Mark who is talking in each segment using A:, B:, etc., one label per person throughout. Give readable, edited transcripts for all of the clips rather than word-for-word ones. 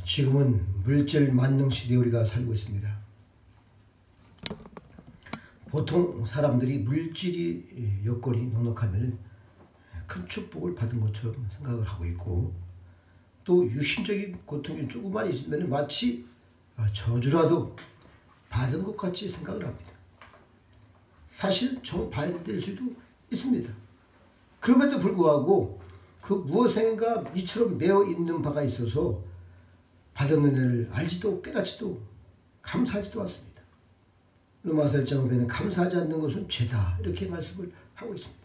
A: 지금은 물질 만능 시대에 우리가 살고 있습니다. 보통 사람들이 물질이 여건이 넉넉하면 큰 축복을 받은 것처럼 생각을 하고 있고, 또 육신적인 고통이 조금만 있으면 마치 저주라도 받은 것 같이 생각을 합니다. 사실 정반대일 수도 있습니다. 그럼에도 불구하고 그 무엇인가 이처럼 매어 있는 바가 있어서 받은 은혜를 알지도 깨닫지도 감사하지도 않습니다. 로마서 1장에 감사하지 않는 것은 죄다, 이렇게 말씀을 하고 있습니다.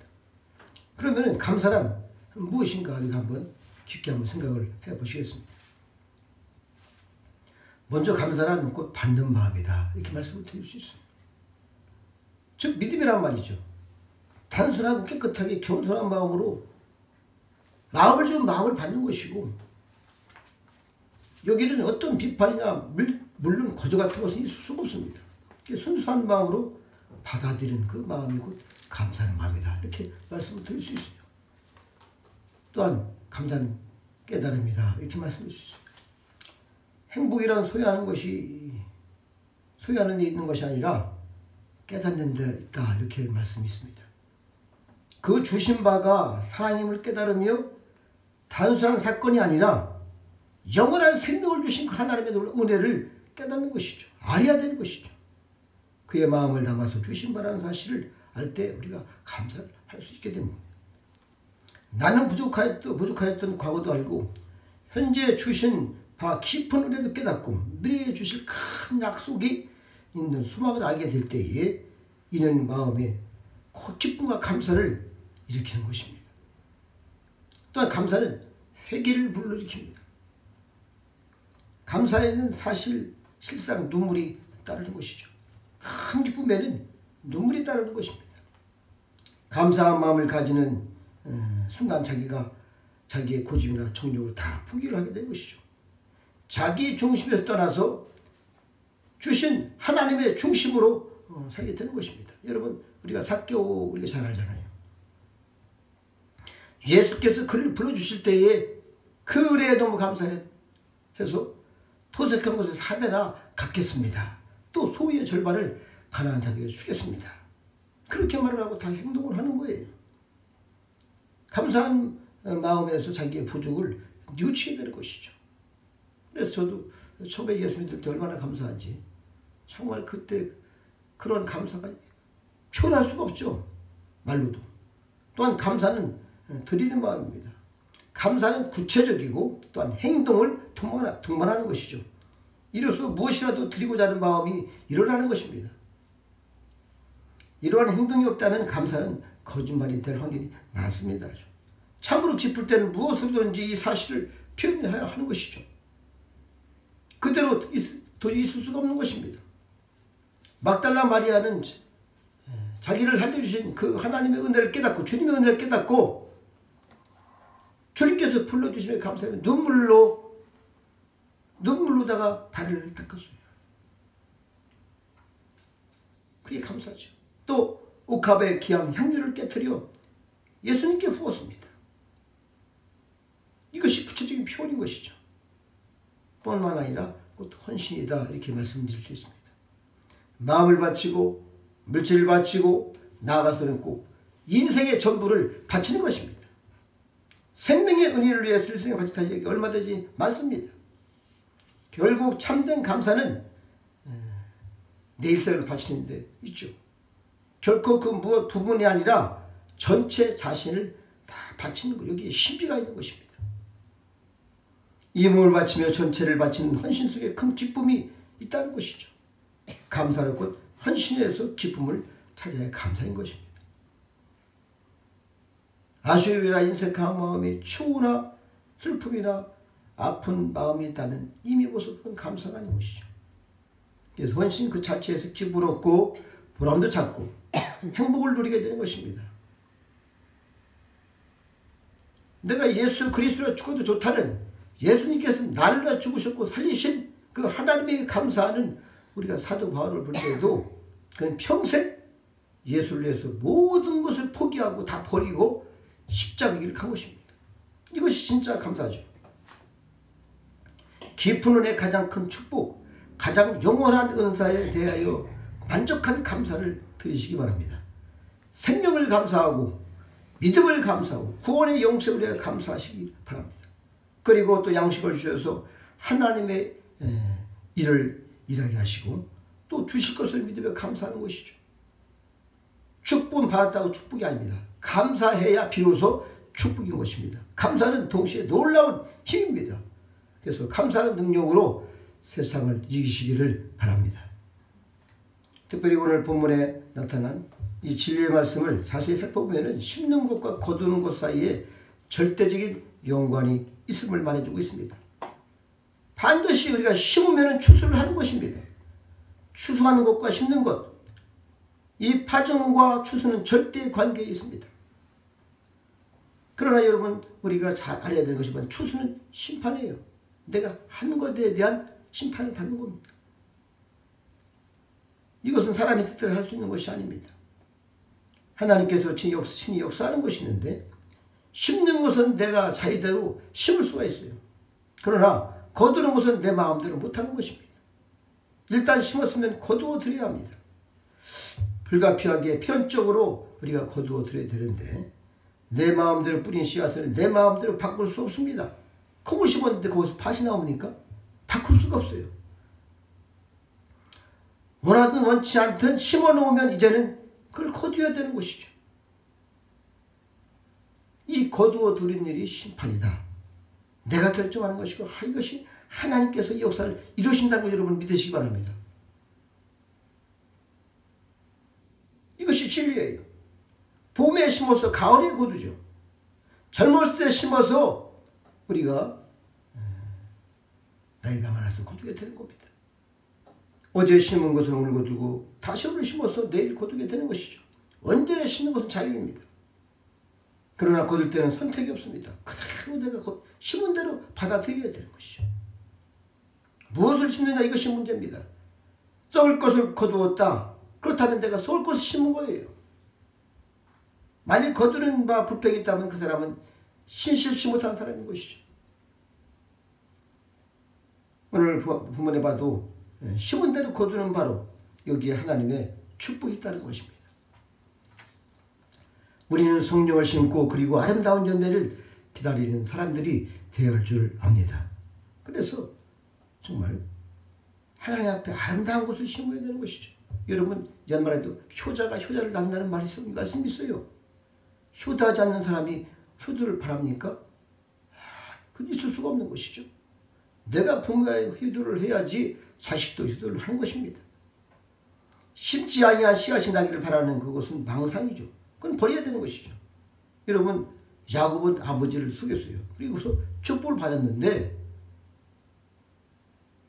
A: 그러면 감사란 무엇인가 우리가 한번 깊게 한번 생각을 해보시겠습니다. 먼저 감사란 곧 받는 마음이다, 이렇게 말씀을 드릴 수 있습니다. 즉 믿음이란 말이죠. 단순하고 깨끗하게 겸손한 마음으로 마음을 주면 마음을 받는 것이고, 여기는 어떤 비판이나 물론 거저 같은 것은 있을 수가 없습니다. 순수한 마음으로 받아들이는 그 마음이 곧 감사하는 마음이다, 이렇게 말씀을 드릴 수 있어요. 또한 감사는 깨달음이다, 이렇게 말씀드릴 수 있습니다. 행복이란 소유하는 데 있는 것이 아니라 깨닫는 데 있다, 이렇게 말씀이 있습니다. 그 주신 바가 사랑임을 깨달으며 단순한 사건이 아니라 영원한 생명을 주신 그 하나님의 은혜를 깨닫는 것이죠. 알아야 되는 것이죠. 그의 마음을 담아서 주신 바라는 사실을 알 때 우리가 감사를 할 수 있게 됩니다. 나는 부족하였던 과거도 알고 현재 주신 바 깊은 은혜도 깨닫고 미래에 주실 큰 약속이 있는 소망을 알게 될 때에 이는 마음에 기쁨과 감사를 일으키는 것입니다. 또한 감사는 회개를 불러일으킵니다. 감사에는 실상 눈물이 따르는 것이죠. 큰 기쁨에는 눈물이 따르는 것입니다. 감사한 마음을 가지는 순간 자기의 고집이나 정욕을 다 포기를 하게 되는 것이죠. 자기 중심에서 떠나서 주신 하나님의 중심으로 살게 되는 것입니다. 여러분, 우리가 삭개오 우리가 잘 알잖아요. 예수께서 그를 불러주실 때에 그 은혜에 너무 감사해서 토색한 것을 4배나 갚겠습니다. 또 소유의 절반을 가난한 자에게 주겠습니다. 그렇게 말을 하고 다 행동을 하는 거예요. 감사한 마음에서 자기의 부족을 뉘우치게 되는 것이죠. 그래서 저도 처음에 예수 믿을 때 얼마나 감사한지, 정말 그때 그런 감사가 표현할 수가 없죠. 말로도. 또한 감사는 드리는 마음입니다. 감사는 구체적이고 또한 행동을 동반하는 것이죠. 이로써 무엇이라도 드리고자 하는 마음이 일어나는 것입니다. 이러한 행동이 없다면 감사는 거짓말이 될 확률이 많습니다. 참으로 기쁠 때는 무엇으로든지 이 사실을 표현해야 하는 것이죠. 그대로 더 있을 수가 없는 것입니다. 막달라 마리아는 자기를 살려주신 그 하나님의 은혜를 깨닫고 주님의 은혜를 깨닫고 주님께서 불러주심에 감사하며 눈물로다가 발을 닦았어요. 그게 감사죠. 또 옥합의 기양 향유를 깨뜨려 예수님께 부었습니다. 이것이 구체적인 표현인 것이죠. 뿐만 아니라 곧 헌신이다, 이렇게 말씀드릴 수 있습니다. 마음을 바치고 물질을 바치고 나아가서는 꼭 인생의 전부를 바치는 것입니다. 생명의 은혜를 위해서 일생을 바치다는 얘기 얼마든지 많습니다. 결국 참된 감사는 내 일생을 바치는 데 있죠. 결코 그 무엇 부분이 아니라 전체 자신을 다 바치는 것, 여기에 신비가 있는 것입니다. 이 몸을 바치며 전체를 바치는 헌신 속에 큰 기쁨이 있다는 것이죠. 감사는 곧 헌신에서 기쁨을 찾아야 감사인 것입니다. 아수에라 인색한 마음이 추우나 슬픔이나 아픈 마음이 있다면 이미 벌써 그건 감사가 아닌 것이죠. 그래서 헌신 그 자체에서 기쁨을 얻고 보람도 찾고 행복을 누리게 되는 것입니다. 내가 예수 그리스도로 죽어도 좋다는 예수님께서 나를 위해 죽으셨고 살리신 그 하나님에게 감사하는 우리가 사도 바울을 볼 때에도 그는 평생 예수를 위해서 모든 것을 포기하고 다 버리고 십자가 길을 간 것입니다. 이것이 진짜 감사죠. 깊은 은혜, 가장 큰 축복, 가장 영원한 은사에 대하여 만족한 감사를 드리시기 바랍니다. 생명을 감사하고 믿음을 감사하고 구원의 영생을 위해 감사하시기 바랍니다. 그리고 또 양식을 주셔서 하나님의 일을 일하게 하시고 또 주실 것을 믿으며 감사하는 것이죠. 축복은 받았다고 축복이 아닙니다. 감사해야 비로소 축복인 것입니다. 감사는 동시에 놀라운 힘입니다. 그래서 감사하는 능력으로 세상을 이기시기를 바랍니다. 특별히 오늘 본문에 나타난 이 진리의 말씀을 자세히 살펴보면 심는 것과 거두는 것 사이에 절대적인 연관이 있음을 말해주고 있습니다. 반드시 우리가 심으면 추수를 하는 것입니다. 추수하는 것과 심는 것, 이 파종과 추수는 절대 관계에 있습니다. 그러나 여러분, 우리가 잘 알아야 되는 것이지만 추수는 심판이에요. 내가 한 것에 대한 심판을 받는 겁니다. 이것은 사람이 뜻대로 할 수 있는 것이 아닙니다. 하나님께서 친히 역사하는 것이 있는데 심는 것은 내가 자의대로 심을 수가 있어요. 그러나 거두는 것은 내 마음대로 못하는 것입니다. 일단 심었으면 거두어 드려야 합니다. 불가피하게 필연적으로 우리가 거두어 드려야 되는데 내 마음대로 뿌린 씨앗을 내 마음대로 바꿀 수 없습니다. 콩을 심었는데 거기서 팥이 나옵니까? 바꿀 수가 없어요. 원하든 원치 않든 심어놓으면 이제는 그걸 거두어야 되는 것이죠. 이 거두어 들인 일이 심판이다. 내가 결정하는 것이고 이것이 하나님께서 이 역사를 이루신다는 걸 여러분 믿으시기 바랍니다. 이것이 진리예요. 봄에 심어서 가을에 거두죠. 젊을 때 심어서 우리가 나이가 많아서 거두게 되는 겁니다. 어제 심은 것을 오늘 거두고 다시 오늘 심어서 내일 거두게 되는 것이죠. 언제나 심는 것은 자유입니다. 그러나 거둘 때는 선택이 없습니다. 그대로 내가 심은 대로 받아들여야 되는 것이죠. 무엇을 심느냐 이것이 문제입니다. 썩을 것을 거두었다. 그렇다면 내가 썩을 것을 심은 거예요. 만일 거두는 바 불평이 있다면 그 사람은 신실치 못한 사람인 것이죠. 오늘 본문에 봐도 심은 대로 거두는 바로 여기에 하나님의 축복이 있다는 것입니다. 우리는 성령을 심고 그리고 아름다운 열매를 기다리는 사람들이 되어야 할 줄 압니다. 그래서 정말 하나님 앞에 아름다운 것을 심어야 되는 것이죠. 여러분 옛말에도 효자가 효자를 낳는다는 말씀이 있어요. 효도하지 않는 사람이 효도를 바랍니까? 그건 있을 수가 없는 것이죠. 내가 부모의 효도를 해야지 자식도 효도를 한 것입니다. 심지 아니한 씨앗이 나기를 바라는 그것은 망상이죠. 그건 버려야 되는 것이죠. 여러분 야곱은 아버지를 속였어요. 그리고서 축복을 받았는데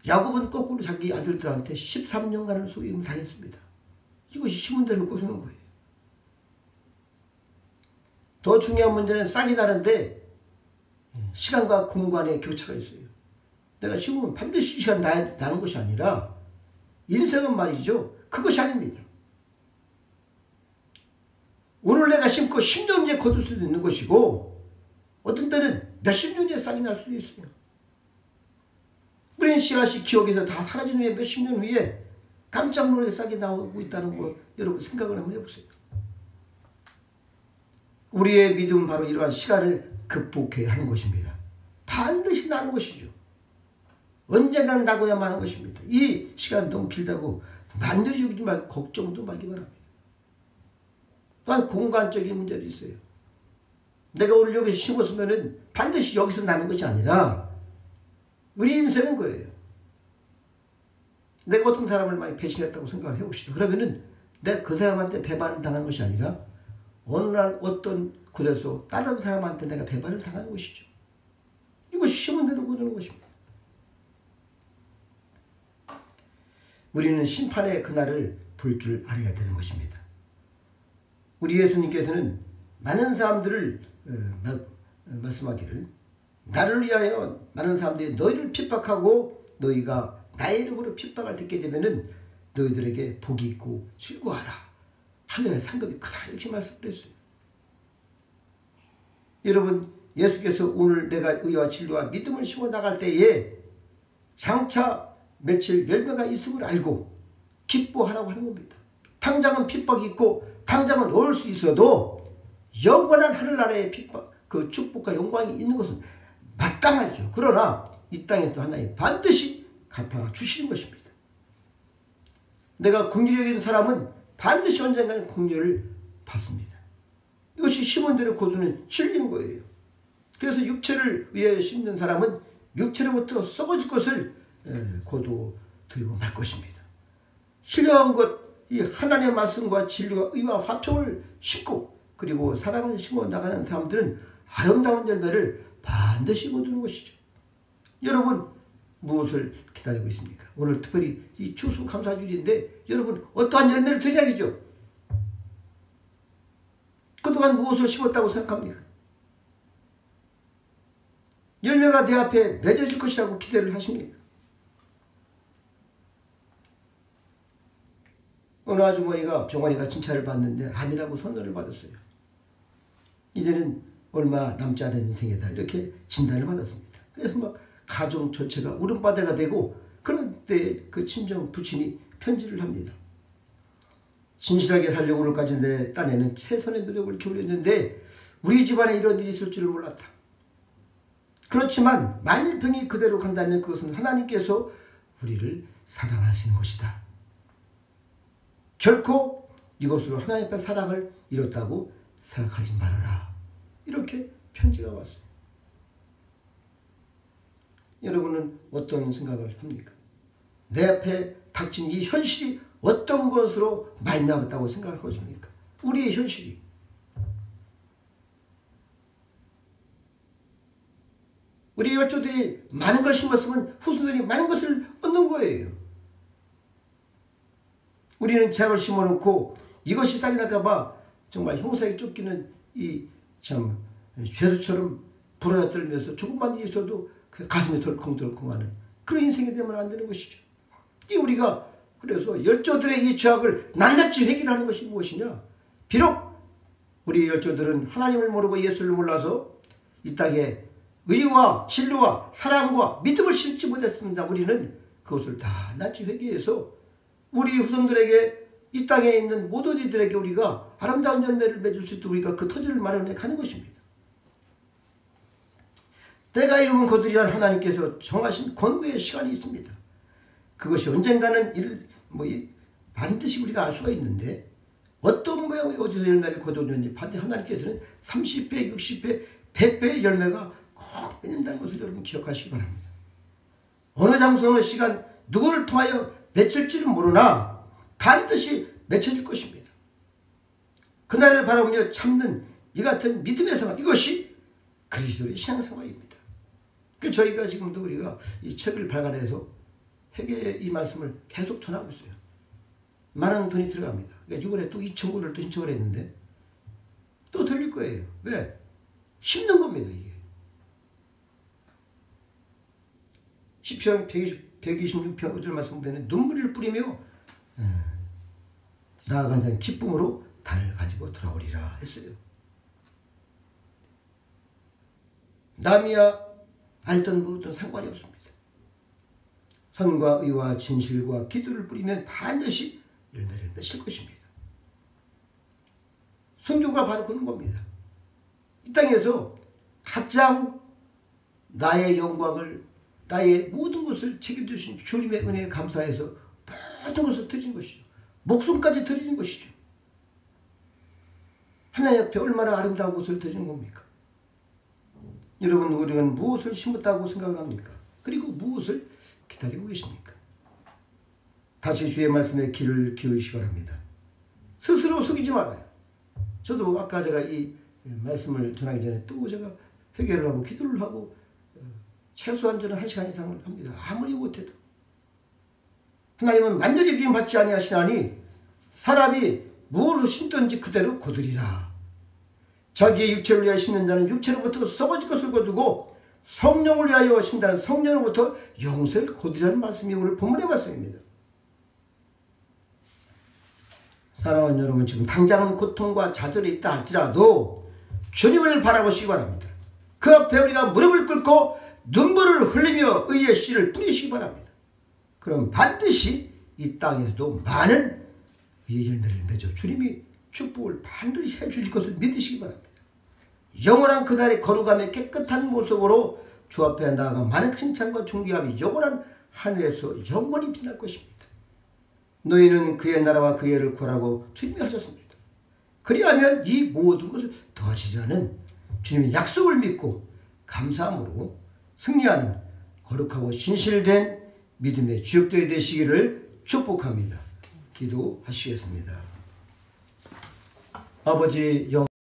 A: 야곱은 거꾸로 자기 아들들한테 13년간을 속임을 당했습니다. 이것이 심은 대로 거두는 거예요. 더 중요한 문제는 싹이 나는데 시간과 공간의 교차가 있어요. 내가 심으면 반드시 시간 나는 것이 아니라 인생은 말이죠. 그것이 아닙니다. 오늘 내가 심고 10년 뒤에 거둘 수도 있는 것이고 어떤 때는 몇십 년 뒤에 싹이 날 수도 있어요. 뿌린 씨앗이 기억에서 다 사라진 후에 몇십 년 후에 깜짝 놀라게 싹이 나오고 있다는 거 여러분 생각을 한번 해보세요. 우리의 믿음은 바로 이러한 시간을 극복해야 하는 것입니다. 반드시 나는 것이죠. 언젠가는 나고야만 하는 것입니다. 이 시간 너무 길다고 만들이 여기지 말고 걱정도 말기 바랍니다. 또한 공간적인 문제도 있어요. 내가 오늘 여기서 심었으면 반드시 여기서 나는 것이 아니라 우리 인생은 그래요. 내가 어떤 사람을 많이 배신했다고 생각을 해봅시다. 그러면은 내가 그 사람한테 배반당한 것이 아니라 어느 날 어떤 곳에서 다른 사람한테 내가 배반을 당하는 것이죠. 이것이 심은 대로 거두는 것입니다. 우리는 심판의 그날을 볼 줄 알아야 되는 것입니다. 우리 예수님께서는 많은 사람들을 말씀하기를 나를 위하여 많은 사람들이 너희를 핍박하고 너희가 나의 이름으로 핍박을 듣게 되면은 너희들에게 복이 있고 즐거워하라. 하늘의 상급이 크다. 이렇게 말씀드렸어요. 여러분 예수께서 오늘 내가 의와 진리와 믿음을 심어 나갈 때에 장차 며칠 열매가 있을 걸 알고 기뻐하라고 하는 겁니다. 당장은 핍박이 있고 당장은 올 수 있어도 영원한 하늘나라의 핍박, 그 축복과 영광이 있는 것은 마땅하죠. 그러나 이 땅에서 하나님 반드시 갚아주시는 것입니다. 내가 긍휼히 여기는 사람은 반드시 언젠가는 긍휼을 받습니다. 이것이 심은 대로 거두는 진리인 거예요. 그래서 육체를 위해 심는 사람은 육체로부터 썩어질 것을 거두들고 말 것입니다. 신령한 것, 이 하나님의 말씀과 진리와 의와 화평을 심고 그리고 사랑을 심어 나가는 사람들은 아름다운 열매를 반드시 거두는 것이죠. 여러분 무엇을 기다리고 있습니까? 오늘 특별히 이 추수감사주일인데 여러분 어떠한 열매를 드려야겠죠? 그동안 무엇을 심었다고 생각합니까? 열매가 내 앞에 맺어질 것이라고 기대를 하십니까? 어느 아주머니가 병원에 가 진찰을 받는데 암이라고 선언을 받았어요. 이제는 얼마 남지 않은 인생이다 이렇게 진단을 받았습니다. 그래서 막 가정 전체가 울음바다가 되고 그런 때 그 친정 부친이 편지를 합니다. 진실하게 살려고 오늘까지 내 딴에는 최선의 노력을 기울였는데 우리 집안에 이런 일이 있을 줄을 몰랐다. 그렇지만 만일 병이 그대로 간다면 그것은 하나님께서 우리를 사랑하시는 것이다. 결코 이것으로 하나님 앞에 사랑을 잃었다고 생각하지 말아라. 이렇게 편지가 왔어요. 여러분은 어떤 생각을 합니까? 내 앞에 닥친 이 현실이 어떤 것으로 많이 남았다고 생각할 것입니까? 우리의 현실이. 우리 열조들이 많은 걸 심었으면 후손들이 많은 것을 얻는 거예요. 우리는 재앙을 심어놓고 이것이 싹이 날까봐 정말 형사에 쫓기는 이 참 죄수처럼 불어나 떨면서 조금만 일이 있어도 가슴이 덜컹덜컹하는 그런 인생이 되면 안 되는 것이죠. 이 우리가 그래서 열조들의 이 죄악을 낱낱이 회개하는 것이 무엇이냐? 비록 우리 열조들은 하나님을 모르고 예수를 몰라서 이 땅에 의와 진리와 사랑과 믿음을 심지 못했습니다. 우리는 그것을 다 낱낱이 회개해서 우리 후손들에게 이 땅에 있는 모든 이들에게 우리가 아름다운 열매를 맺을 수 있도록 우리가 그 터전을 마련해 가는 것입니다. 때가 이르면 거두리란 하나님께서 정하신 권고의 시간이 있습니다. 그것이 언젠가는 반드시 우리가 알 수가 있는데 어떤 모양의 어디서 열매를 거두는지 반드시 하나님께서는 30배, 60배, 100배의 열매가 꼭 맺는다는 것을 여러분 기억하시기 바랍니다. 어느 장소 어느 시간 누구를 통하여 맺힐지는 모르나 반드시 맺혀질 것입니다. 그날을 바라보며 참는 이 같은 믿음의 생활, 이것이 그리스도의 신앙생활입니다. 그 저희가 지금도 우리가 이 책을 발간해서 회개의 이 말씀을 계속 전하고 있어요. 많은 돈이 들어갑니다. 그러니까 이번에 또 2,000권을 또 신청을 했는데 또 들릴 거예요. 왜? 심는 겁니다. 이게. 시편 126편 5절 말씀 보면 눈물을 뿌리며 나아간 자는 기쁨으로 단을 가지고 돌아오리라 했어요. 남이야 알던 모르던 상관이 없습니다. 선과 의와 진실과 기도를 뿌리면 반드시 열매를 맺을 것입니다. 선교가 바로 그런 겁니다. 이 땅에서 가장 나의 영광을 나의 모든 것을 책임지신 주님의 은혜에 감사해서 모든 것을 드린 것이죠. 목숨까지 드리는 것이죠. 하나님 앞에 얼마나 아름다운 것을 드리는 겁니까? 여러분 우리는 무엇을 심었다고 생각을 합니까? 그리고 무엇을 기다리고 계십니까? 다시 주의 말씀에 귀를 기울이시기 바랍니다. 스스로 속이지 말아요. 저도 아까 제가 이 말씀을 전하기 전에 또 제가 회개를 하고 기도를 하고 최소한 저는 1시간 이상을 합니다. 아무리 못해도. 하나님은 만전히 비임 받지 아니하시나니 사람이 무엇을 심든지 그대로 거두리라. 자기의 육체를 위하여 심는 자는 육체로부터 썩어질 것을 거두고 성령을 위하여 심는 자는 성령으로부터 영생을 거두리라는 말씀이 오늘 본문의 말씀입니다. 사랑하는 여러분, 지금 당장은 고통과 좌절이 있다 할지라도 주님을 바라보시기 바랍니다. 그 앞에 우리가 무릎을 꿇고 눈물을 흘리며 의의 씨를 뿌리시기 바랍니다. 그럼 반드시 이 땅에서도 많은 의의 열매를 맺어 주님이 축복을 반드시 해주실 것을 믿으시기 바랍니다. 영원한 그날의 거룩함의 깨끗한 모습으로 주 앞에 나아가 많은 칭찬과 존귀함이 영원한 하늘에서 영원히 빛날 것입니다. 너희는 그의 나라와 그의 의를 구하라고 주님이 하셨습니다. 그리하면 이 모든 것을 더하시자는 주님의 약속을 믿고 감사함으로 승리하는 거룩하고 신실된 믿음의 주역들이 되시기를 축복합니다. 기도하시겠습니다. 아버지 영